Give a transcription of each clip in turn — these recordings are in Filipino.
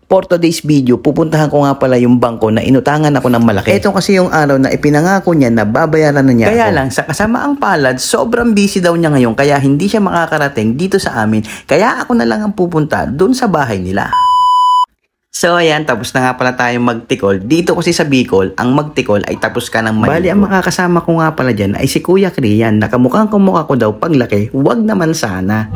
For today's video, pupuntahan ko nga pala yung bangko na inutangan ako ng malaki. Ito kasi yung araw na ipinangako niya na babayaran na niya Kaya lang, sa kasamaang palad, sobrang busy daw niya ngayon kaya hindi siya makakarating dito sa amin. Kaya ako na lang ang pupunta dun sa bahay nila. So ayan, tapos na nga pala tayong magtikol. Dito kasi sa Bicol, ang magtikol ay tapos ka ng maligo. Bali, ang makakasama ko nga pala dyan ay si Kuya Krian. Nakamukhang kumukha ko daw paglaki, wag naman sana.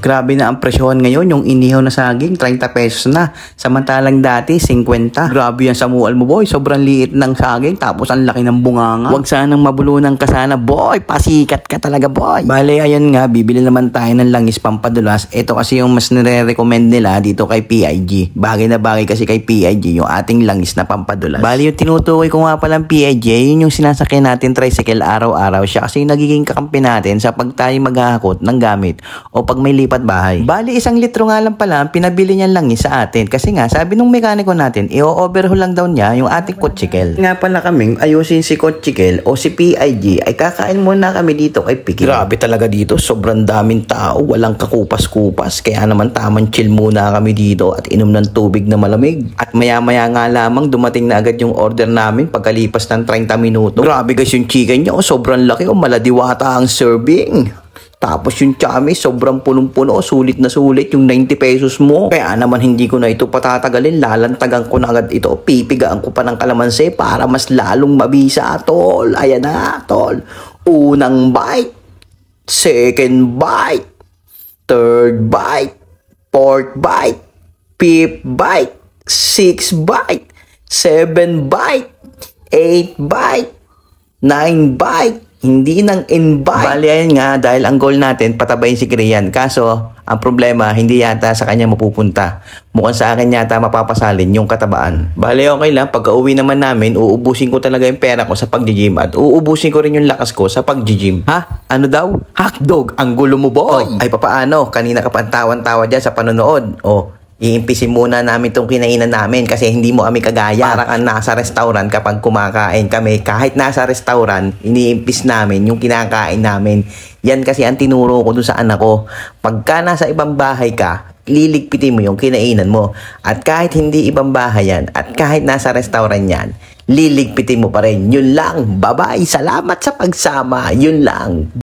Grabe na ang presyohan ngayon, yung inihaw na saging, 30 pesos na. Samantalang dati, 50. Grabe yan sa mual mo, boy. Sobrang liit ng saging, tapos ang laki ng bunganga. Huwag sanang mabulunan ka sana, boy. Pasikat ka talaga, boy. Bale, ayun nga, bibili naman tayo ng langis pampadulas. Ito kasi yung mas nire-recommend nila dito kay PIG. Bagay na bagay kasi kay PIG, yung ating langis na pampadulas. Bale, yung tinutukoy ko nga palang PIG, yun yung sinasakyan natin tricycle araw-araw. Siya kasi yung nagiging kakampi natin sa pag tayo maghahakot ng gamit o pag may lipat bahay. Bali, 1 litro nga lang pala ang pinabili niya langis sa atin. Kasi nga, sabi nung mekaniko natin, i-overhaul lang daw niya yung ating kotsikel. Nga pala kaming ayusin si kotsikel o si PIG ay kakain muna kami dito kay Piki. Grabe talaga dito. Sobrang daming tao. Walang kakupas-kupas. Kaya naman tamang chill muna kami dito at inom ng tubig na malamig. At maya-maya nga lamang dumating na agad yung order namin pagkalipas ng 30 minuto. Grabe guys yung chicken niya. Sobrang laki. Maladiwata ang serving. Tapos yung chami, sobrang punong-puno, sulit na sulit yung 90 pesos mo. Kaya naman hindi ko na ito patatagalin, lalantagan ko na agad ito. Pipigaan ko pa ng kalamansi para mas lalong mabisa, tol. Ayan na, tol. Unang bite, second bite, third bite, fourth bite, fifth bite, sixth bite, 7 bite, 8 bite, 9 bite. Hindi nang invite. Bali, ayun nga, dahil ang goal natin, patabayin si Krian. Kaso, ang problema, hindi yata sa kanya mapupunta. Mukhang sa akin yata mapapasalin yung katabaan. Bali, okay lang. Pagka uwi naman namin, uubusin ko talaga yung pera ko sa pag-gym at uubusin ko rin yung lakas ko sa pag-gym. Ha? Ano daw? Hotdog! Ang gulo mo, boy! Ay, papaano? Kanina ka pantawan-tawa dyan sa panonood. O, iimpisin muna namin itong kinainan namin kasi hindi mo kami kagaya. Para kang nasa restaurant kapag kumakain kami. Kahit nasa restaurant, iniimpis namin yung kinakain namin. Yan kasi ang tinuro ko dun sa anak ko. Pagka nasa ibang bahay ka, liligpitin mo yung kinainan mo. At kahit hindi ibang bahay yan, at kahit nasa restaurant yan, liligpitin mo pa rin. Yun lang. Bye-bye. Salamat sa pagsama. Yun lang.